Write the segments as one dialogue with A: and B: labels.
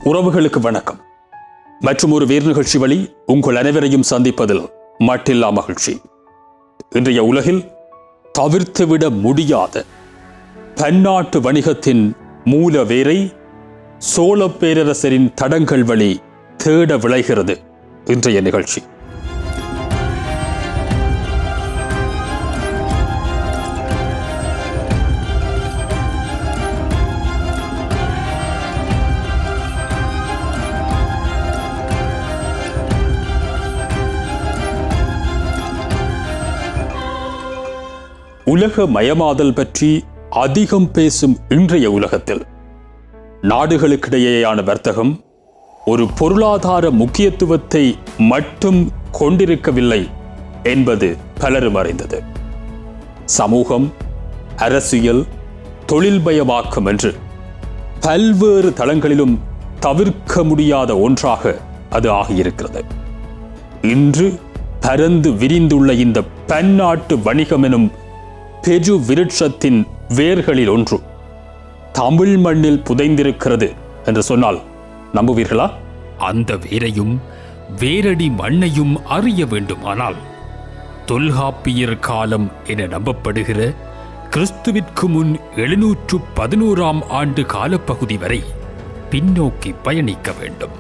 A: உறவுகளுக்கு வணக்கம். மற்றும் ஒரு வேறு நிகழ்ச்சி வழி உங்கள் அனைவரையும் சந்திப்பதில் மட்டில்லா மகிழ்ச்சி. இன்றைய உலகில் தவிர்த்துவிட முடியாத பன்னாட்டு வணிகத்தின் மூல வேரை சோழ பேரரசரின் தடங்கள் வழி தேட விளைகிறது இன்றைய நிகழ்ச்சி. உலக மயமாதல் பற்றி அதிகம் பேசும் இன்றைய உலகத்தில் நாடுகளுக்கிடையேயான வர்த்தகம் ஒரு பொருளாதார முக்கியத்துவத்தை மட்டும் கொண்டிருக்கவில்லை என்பது பலரும் அறிந்தது. சமூகம், அரசியல், தொழில்மயமாக்கம் என்று பல்வேறு தளங்களிலும் தவிர்க்க முடியாத ஒன்றாக அது ஆகியிருக்கிறது. இன்று பரந்து விரிந்துள்ள இந்த பன்னாட்டு வணிகம் எனும் பெரு விருட்சத்தின் வேர்களில் ஒன்று தமிழ் மண்ணில் புதைந்திருக்கிறது என்று சொன்னால் நம்புவீர்களா?
B: அந்த வேரையும் வேரடி மண்ணையும் அறிய வேண்டுமானால் தொல்காப்பியர் காலம் என நம்பப்படுகிற கிறிஸ்துவிற்கு முன் 711ஆம் ஆண்டு காலப்பகுதி வரை பின்னோக்கி பயணிக்க வேண்டும்.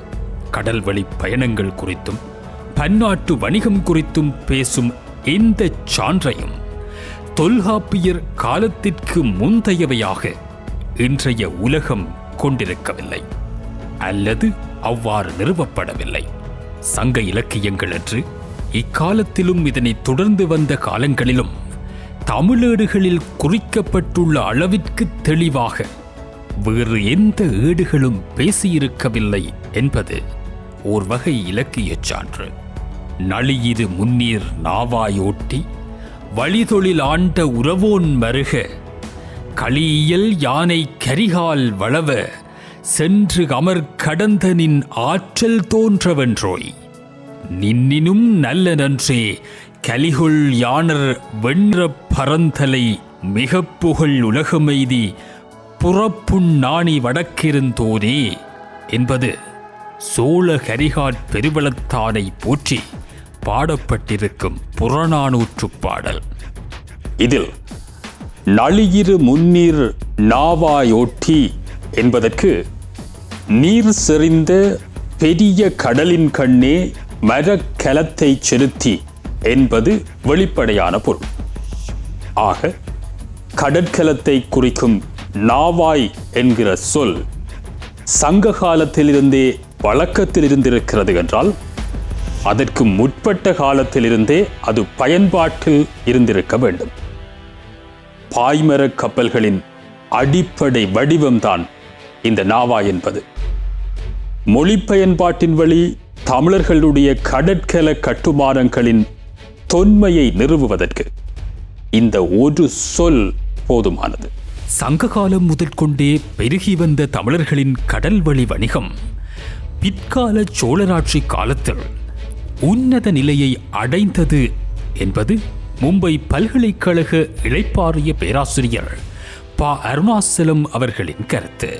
B: கடல்வழி பயணங்கள் குறித்தும் பன்னாட்டு வணிகம் குறித்தும் பேசும் எந்த சான்றையும் தொல்காப்பியர் காலத்திற்கு முந்தையவையாக இன்றைய உலகம் கொண்டிருக்கவில்லை, அல்லது அவ்வாறு நிறுவப்படவில்லை. சங்க இலக்கியங்கள் என்று இக்காலத்திலும் இதனை தொடர்ந்து வந்த காலங்களிலும் தமிழேடுகளில் குறிக்கப்பட்டுள்ள அளவிற்கு தெளிவாக வேறு எந்த ஏடுகளும் பேசியிருக்கவில்லை என்பது ஓர் வகை இலக்கிய சான்று. நளியிரு முன்னீர் நாவாயோட்டி வழிதொழில் ஆண்ட உறவோன் மருக களியியல் யானை கரிகால் வளவ சென்று அமர் கடந்தனின் ஆற்றல் தோன்றவென்றோய் நின்னினும் நல்ல நன்றே கலிகொள் யானர் வென்ற பரந்தலை மிக புகழ் உலகமெய்தி புறப்புண் நாணி வடக்கிருந்தோரே என்பது சோழ கரிகாட் பெருவளத்தானை போற்றி பாடப்பட்டிருக்கும் புறநானூற்றுப் பாடல்.
A: இதில் நளியிரு முன்னீர் நாவாயோட்டி என்பதற்கு நீர் செறிந்த பெரிய கடலின் கண்ணே மரக்கலத்தை செலுத்தி என்பது வெளிப்படையான பொருள். ஆக கடற்கலத்தை குறிக்கும் நாவாய் என்கிற சொல் சங்க காலத்திலிருந்தே வழக்கத்தில் இருந்திருக்கிறது என்றால் அதற்கு முற்பட்ட காலத்திலிருந்தே அது பயன்பாட்டில் இருந்திருக்க வேண்டும். பாய்மர கப்பல்களின் அடிப்படை வடிவம்தான் இந்த நாவா என்பது. மொழி பயன்பாட்டின் வழி தமிழர்களுடைய கடற்கல கட்டுமானங்களின் தொன்மையை நிறுவுவதற்கு இந்த ஒரு சொல் போதுமானது.
B: சங்ககாலம் முதற்கொண்டே பெருகி வந்த தமிழர்களின் கடல்வழி வணிகம் பிற்கால சோழராட்சி காலத்தில் உன்னத நிலையை அடைந்தது என்பது மும்பை பல்கலைக்கழக இளைப்பாறிய பேராசிரியர் ப. அருணாசலம் அவர்களின் கருத்து.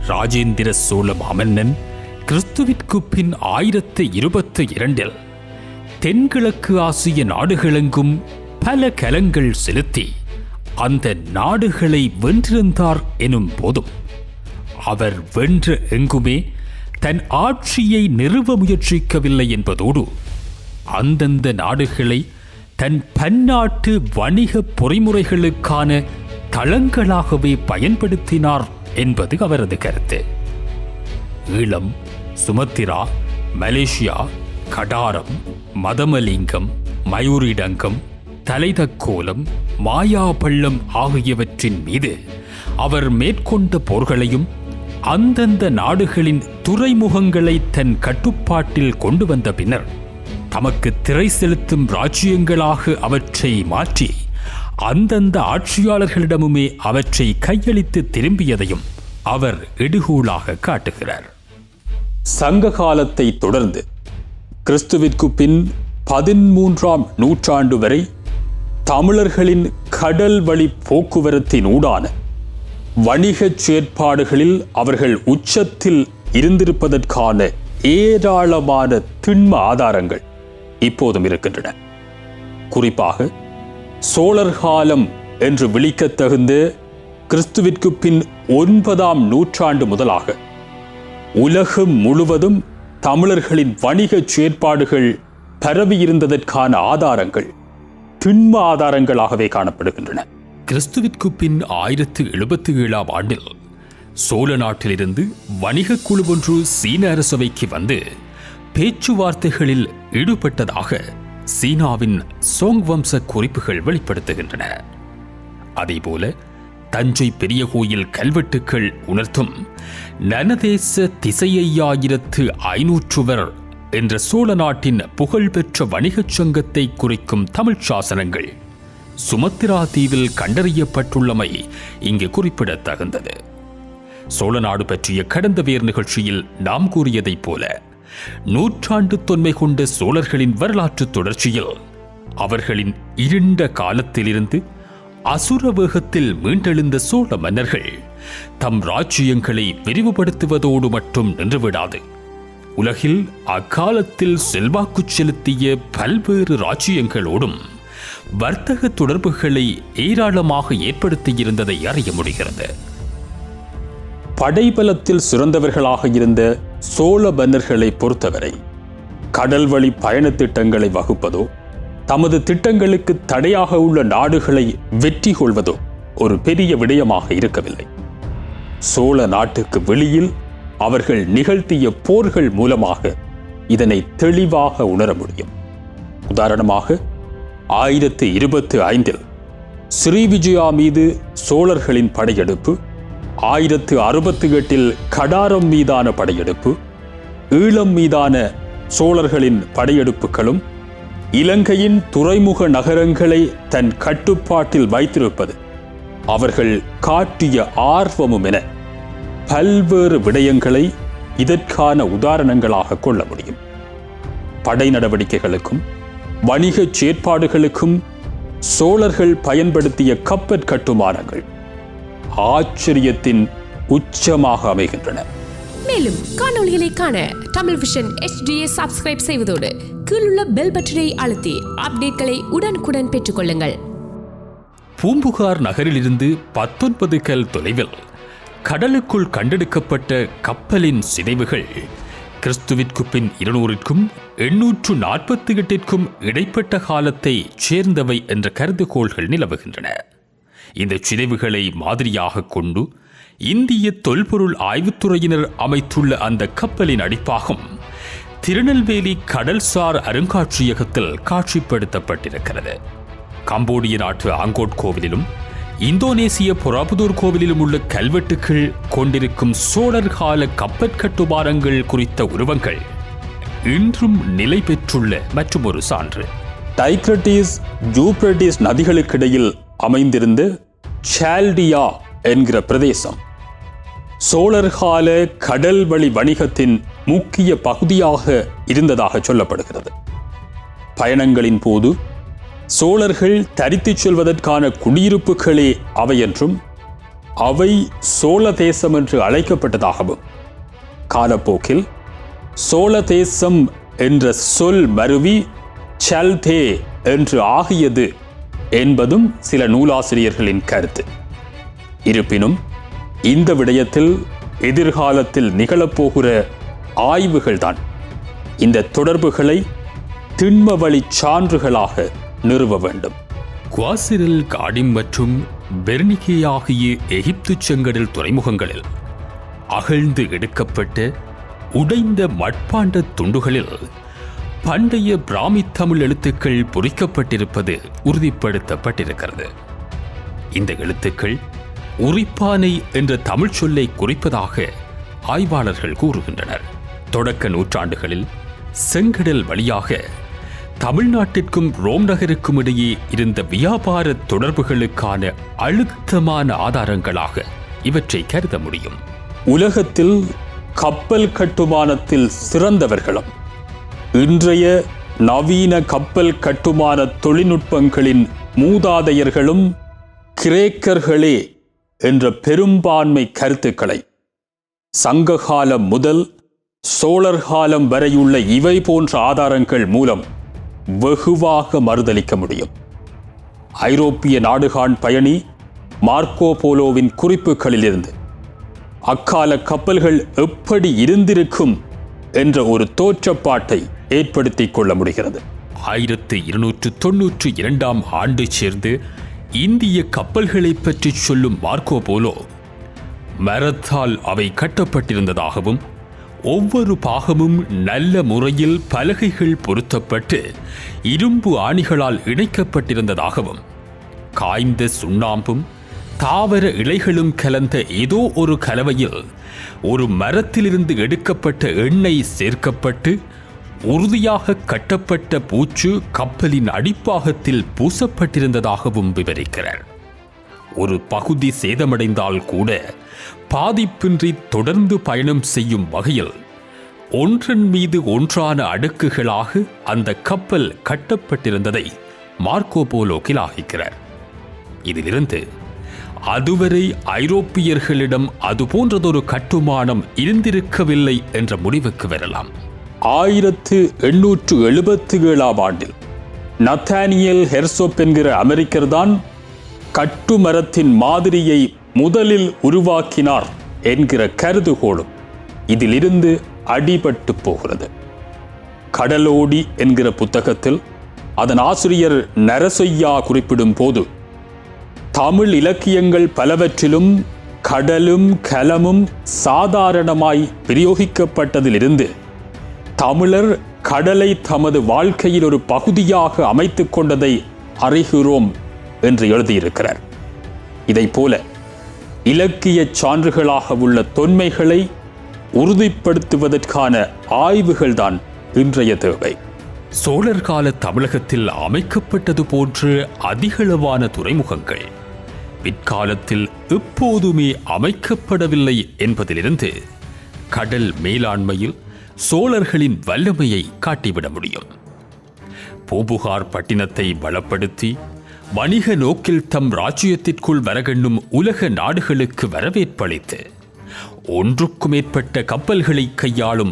B: ராஜேந்திர சோழ மாமன்னன் கிறிஸ்துவிற்கு பின் 1022 தென்கிழக்கு ஆசிய நாடுகளெங்கும் பல கலங்கள் செலுத்தி அந்த நாடுகளை வென்றிருந்தார் எனும் போதும் அவர் வென்ற எங்குமே தன் ஆட்சியை நிறுவ முயற்சிக்கவில்லை என்பதோடு அந்தந்த நாடுகளை தன் பன்னாட்டு வணிக பொறிமுறைகளுக்கான தளங்களாகவே பயன்படுத்தினார் என்பது அவரது கருத்து. ஈழம், சுமத்திரா, மலேசியா, கடாரம், மதமலிங்கம், மயூரிடங்கம், தலைதக்கோலம், மாயாபள்ளம் ஆகியவற்றின் மீது அவர் மேற்கொண்ட போர்களையும் அந்தந்த நாடுகளின் துறைமுகங்களை தன் கட்டுப்பாட்டில் கொண்டு வந்த பின்னர் தமக்கு திரை செலுத்தும் ராஜ்யங்களாக அவற்றை மாற்றி அந்தந்த ஆட்சியாளர்களிடமுமே அவற்றை கையளித்து திரும்பியதையும் அவர் இடுகூலாக காட்டுகிறார்.
A: சங்க காலத்தை தொடர்ந்து கிறிஸ்துவிற்கு பின் 13ஆம் நூற்றாண்டு வரை தமிழர்களின் கடல் வழி போக்குவரத்தின் ஊடான வணிகச் செயற்பாடுகளில் அவர்கள் உச்சத்தில் இருந்திருப்பதற்கான ஏராளமான திண்ம ஆதாரங்கள் இப்போதும் இருக்கின்றன. குறிப்பாக சோழர் காலம் என்று விளிக்கத் தகுந்த கிறிஸ்துவிற்கு பின் 9ஆம் நூற்றாண்டு முதலாக உலகம் முழுவதும் தமிழர்களின் வணிக செயற்பாடுகள் பரவியிருந்ததற்கான ஆதாரங்கள் திண்ம ஆதாரங்களாகவே காணப்படுகின்றன.
B: கிறிஸ்துவிற்கு பின் 1077ஆம் ஆண்டில் சோழ நாட்டிலிருந்து வணிக குழு ஒன்று சீன அரசவைக்கு வந்து பேச்சுவார்த்தைகளில் ஈடுபட்டதாக சீனாவின் சோங் வம்ச குறிப்புகள் வெளிப்படுத்துகின்றன. அதேபோல தஞ்சை பெரிய கோயில் கல்வெட்டுக்கள் உணர்த்தும் நனதேச திசையாயிரத்து 500 என்ற சோழ நாட்டின் புகழ்பெற்ற வணிகச் சங்கத்தை குறிக்கும் தமிழ் சாசனங்கள் சுமத்திரா தீவில் கண்டறியப்பட்டுள்ளமை இங்கு குறிப்பிடத்தகுந்தது. சோழ நாடு பற்றிய கடந்த வேர் நிகழ்ச்சியில் நாம் கூறியதைப் போல நூற்றாண்டு தொன்மை கொண்ட சோழர்களின் வரலாற்று தொடர்ச்சியில் அவர்களின் இருண்ட காலத்திலிருந்து அசுர வேகத்தில் மீண்டெழுந்த சோழ மன்னர்கள் தம் ராஜ்யங்களை விரிவுபடுத்துவதோடு மட்டும் நின்றுவிடாது, உலகில் அக்காலத்தில் செல்வாக்கு செலுத்திய பல்வேறு ராஜ்யங்களோடும் வர்த்தக தொடர்புகளை ஏராளமாக ஏற்படுத்தியிருந்ததை அறிய முடிகிறது.
A: படைபலத்தில் சிறந்தவர்களாக இருந்த சோழ மன்னர்களை பொறுத்தவரை கடல் வழி பயண திட்டங்களை வகுப்பதோ தமது திட்டங்களுக்கு தடையாக உள்ள நாடுகளை வெற்றி கொள்வதோ ஒரு பெரிய விடயமாக இருக்கவில்லை. சோழ நாட்டுக்கு வெளியில் அவர்கள் நிகழ்த்திய போர்கள் மூலமாக இதனை தெளிவாக உணர முடியும். உதாரணமாக 1025 ஸ்ரீவிஜயா மீது சோழர்களின் படையெடுப்பு, 1068 கடாரம் மீதான படையெடுப்பு, ஈழம் மீதான சோழர்களின் படையெடுப்புகளும் இலங்கையின் துறைமுக நகரங்களை தன் கட்டுப்பாட்டில் வைத்திருப்பது, அவர்கள் காட்டிய ஆர்வமும் என பல்வேறு விடயங்களை இதற்கான உதாரணங்களாக கொள்ள முடியும். படை நடவடிக்கைகளுக்கும் வணிக செயற்பாடுகளுக்கும் சோழர்கள் பயன்படுத்திய கப்பற் கட்டுமானங்கள் ஆச்சரியத்தின் உச்சமாக அமைகின்றன.
C: மேலும் காணொளிகளை காண தமிழ் விஷன் HD சப்ஸ்கிரைப் செய்வதோடு கீழுள்ள பெல் பட்டனை அழுத்தி அப்டேட்களை உடனுக்குடன் பெற்றுக்கொள்ளுங்கள்.
B: பூம்புகார் நகரிலிருந்து 19 கல் தொலைவில் கடலுக்குள் கண்டெடுக்கப்பட்ட கப்பலின் சிதைவுகள் கிறிஸ்துவிற்கு பின் 200க்கும் 848க்கும் இடைப்பட்ட காலத்தை சேர்ந்தவை என்ற கருதுகோள்கள் நிலவுகின்றன. இந்த சிதைவுகளை மாதிரியாக கொண்டு இந்திய தொல்பொருள் ஆய்வுத்துறையினர் அமைத்துள்ள அந்த கப்பலின் அடிப்பாகம் திருநெல்வேலி கடல்சார் அருங்காட்சியகத்தில் காட்சிப்படுத்தப்பட்டிருக்கிறது. கம்போடிய நாட்டு ஆங்கோட் கோவிலிலும் இந்தோனேசிய பொராபுதூர் கோவிலிலும் உள்ள கல்வெட்டுக்கள் கொண்டிருக்கும் சோழர் கால கப்பற் கட்டுமானங்கள் குறித்த உருவங்கள் இன்றும் நிலை பெற்றுள்ள மற்றொரு சான்று.
A: டைக்ரட்டிஸ் யூப்ரட்டிஸ் நதிகளுக்கிடையில் அமைந்திருந்த சால்டியா என்கிற பிரதேசம் சோழர் கால கடல் வழி வணிகத்தின் முக்கிய பகுதியாக இருந்ததாக சொல்லப்படுகிறது. பயணங்களின் போது சோழர்கள் தரித்துச் செல்வதற்கான குடியிருப்புகளே அவை என்றும் அவை சோழ தேசம் என்று அழைக்கப்பட்டதாகவும், காலப்போக்கில் சோழ தேசம் என்ற சொல் மருவி சல்தே என்று ஆகியது என்பதும் சில நூலாசிரியர்களின் கருத்து. இருப்பினும் இந்த விடயத்தில் எதிர்காலத்தில் நிகழப்போகிற ஆய்வுகள்தான் இந்த தொடர்புகளை திண்ம வழி சான்றுகளாக நிறுவ வேண்டும்.
B: குவாசிரில், காடிம் மற்றும் பெர்னிகே ஆகிய எகிப்து செங்கடல் துறைமுகங்களில் அகழ்ந்து எடுக்கப்பட்ட உடைந்த மட்பாண்ட துண்டுகளில் பண்டைய பிராமி தமிழ் எழுத்துக்கள் பொறிக்கப்பட்டிருப்பது உறுதிப்படுத்தப்பட்டிருக்கிறது. இந்த எழுத்துக்கள் உரிப்பானை என்ற தமிழ் சொல்லை குறிப்பதாக ஆய்வாளர்கள் கூறுகின்றனர். தொடக்க நூற்றாண்டுகளில் செங்கடல் வழியாக தமிழ்நாட்டிற்கும் ரோம் நகருக்கும் இடையே இருந்த வியாபார தொடர்புகளுக்கான அழுத்தமான ஆதாரங்களாக இவற்றை கருத முடியும்.
A: உலகத்தில் கப்பல் கட்டுமானத்தில் சிறந்தவர்களும் இன்றைய நவீன கப்பல் கட்டுமான தொழில்நுட்பங்களின் மூதாதையர்களும் கிரேக்கர்களே என்ற பெரும்பான்மை கருத்துக்களை சங்ககாலம் முதல் சோழர் காலம் வரையுள்ள இவை போன்ற ஆதாரங்கள் மூலம் வெகுவாக மறுதலிக்க முடியும். ஐரோப்பிய நாடுகாண் பயணி மார்க்கோ போலோவின் குறிப்புகளிலிருந்து அக்கால கப்பல்கள் எப்படி இருந்திருக்கும் என்ற ஒரு தோற்றப்பாட்டை ஏற்படுத்திக் கொள்ள முடிகிறது.
B: 1292 ஆண்டு சேர்ந்து இந்திய கப்பல்களை பற்றி சொல்லும் மார்க்கோ போலோ மரத்தால் அவை கட்டப்பட்டிருந்ததாகவும் ஒவ்வொரு பாகமும் நல்ல முறையில் பலகைகள் பொருத்தப்பட்டு இரும்பு ஆணிகளால் இணைக்கப்பட்டிருந்ததாகவும் காய்ந்த சுண்ணாம்பும் தாவர இலைகளும் கலந்த ஏதோ ஒரு கலவையில் ஒரு மரத்திலிருந்து எடுக்கப்பட்ட எண்ணெய் சேர்க்கப்பட்டு உறுதியாக கட்டப்பட்ட பூச்சு கப்பலின் அடிப்பாகத்தில் பூசப்பட்டிருந்ததாகவும் விவரிக்கிறார். ஒரு பகுதி சேதமடைந்தால் கூட பாதிப்பின்றி தொடர்ந்து பயணம் செய்யும் வகையில் ஒன்றன் மீது ஒன்றான அடுக்குகளாக அந்த கப்பல் கட்டப்பட்டிருந்ததை மார்க்கோ போலோ கிளாகிக்கிறார். இதிலிருந்து அதுவரை ஐரோப்பியர்களிடம் அதுபோன்றதொரு கட்டுமானம் இருந்திருக்கவில்லை என்ற முடிவுக்கு வரலாம்.
A: 1877 ஆண்டில் நத்தானியல் ஹெர்சோப் என்கிற அமெரிக்கர் தான் கட்டுமரத்தின் மாதிரியை முதலில் உருவாக்கினார் என்கிற கருதுகோளும் இதிலிருந்து அடிபட்டு போகிறது. கடலோடி என்கிற புத்தகத்தில் அதன் ஆசிரியர் நரசொய்யா குறிப்பிடும் போது தமிழ் இலக்கியங்கள் பலவற்றிலும் கடலும் கலமும் சாதாரணமாய் பிரயோகிக்கப்பட்டதிலிருந்து தமிழர் கடலை தமது வாழ்க்கையில் ஒரு பகுதியாக அமைத்துக் கொண்டதை அறிகிறோம் என்று எழுதியிருக்கிறார். இதைப்போல இலக்கிய சான்றுகளாக உள்ள தொன்மைகளை உறுதிப்படுத்துவதற்கான ஆய்வுகள்தான் இன்றைய தேவை.
B: சோழர் கால தமிழகத்தில் அமைக்கப்பட்டது போன்ற அதிகளவான துறைமுகங்கள் பிற்காலத்தில் எப்போதுமே அமைக்கப்படவில்லை என்பதிலிருந்து கடல் மேலாண்மையில் சோழர்களின் வல்லமையை காட்டிவிட முடியும். பூம்புகார் பட்டினத்தை பலப்படுத்தி வணிக நோக்கில் தம் ராஜ்யத்திற்குள் வரகண்ணும் உலக நாடுகளுக்கு வரவேற்பளித்து ஒன்றுக்கும் மேற்பட்ட கப்பல்களை கையாளும்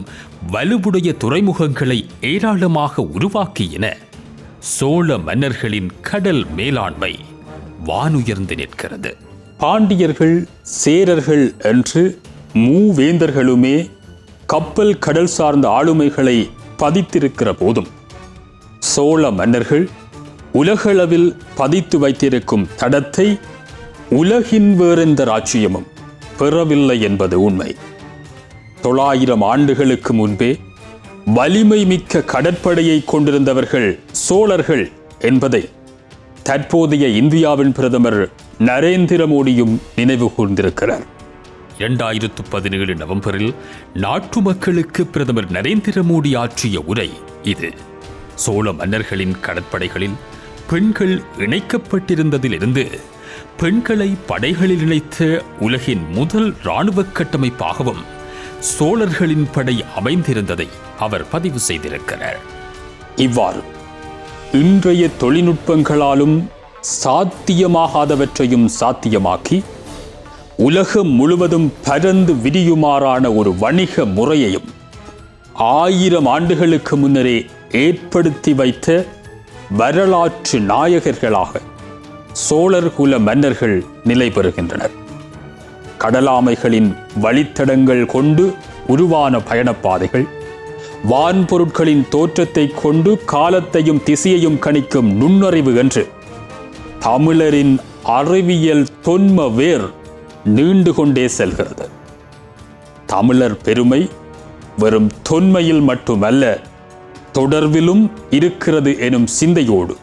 B: வலுவுடைய துறைமுகங்களை ஏராளமாக உருவாக்கியன சோழ மன்னர்களின் கடல் மேலாண்மை வானுயர்ந்து நிற்கிறது.
A: பாண்டியர்கள், சேரர்கள் என்று மூவேந்தர்களுமே கப்பல் கடல் சார்ந்த ஆளுமைகளை பதித்திருக்கிற போதும் சோழ மன்னர்கள் உலகளவில் பதித்து வைத்திருக்கும் தடத்தை உலகின் வேறெந்த ராஜ்யமும் பெறவில்லை என்பது உண்மை. 900 ஆண்டுகளுக்கு முன்பே வலிமை மிக்க கடற்படையை கொண்டிருந்தவர்கள் சோழர்கள் என்பதை தற்போதைய இந்தியாவின் பிரதமர் நரேந்திர மோடியும் நினைவு கூர்ந்திருக்கிறார்.
B: 2017 நவம்பரில் நாட்டு மக்களுக்கு பிரதமர் நரேந்திர மோடி ஆற்றிய உரை இது. சோழ மன்னர்களின் கடற்படைகளில் பெண்கள் இணைக்கப்பட்டிருந்ததிலிருந்து பெண்களை படைகளில் இணைத்த உலகின் முதல் இராணுவ கட்டமைப்பாகவும் சோழர்களின் படை அமைந்திருந்ததை அவர் பதிவு செய்திருக்கிறார்.
A: இவ்வாறு இன்றைய தொழில்நுட்பங்களாலும் சாத்தியமாகாதவற்றையும் சாத்தியமாக்கி உலகம் முழுவதும் பரந்து விரியுமாறான ஒரு வணிக முறையையும் 1000 ஆண்டுகளுக்கு முன்னரே ஏற்படுத்தி வைத்த வரலாற்று நாயகர்களாக சோழர் குல மன்னர்கள் நிலை பெறுகின்றனர். கடலாமைகளின் வழித்தடங்கள் கொண்டு உருவான பயணப்பாதைகள், வான்பொருட்களின் தோற்றத்தை கொண்டு காலத்தையும் திசையையும் கணிக்கும் நுண்ணறிவு என்று தமிழரின் அறிவியல் தொன்ம வேர் நீண்டு கொண்டே செல்கிறது. தமிழர் பெருமை வெறும் தொன்மையில் மட்டுமல்ல, தொடர்பிலும் இருக்கிறது எனும் சிந்தையோடு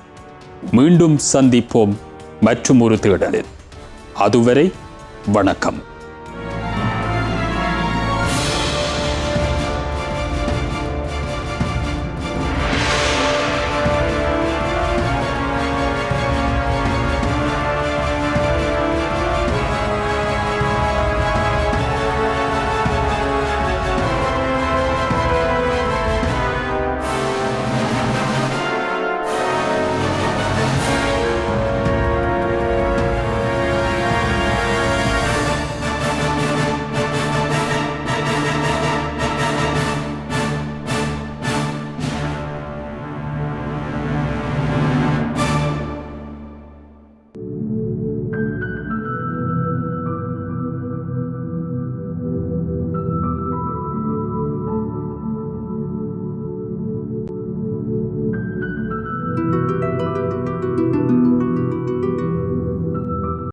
A: மீண்டும் சந்திப்போம் மற்றும் ஒரு தேடலில். அதுவரை வணக்கம்.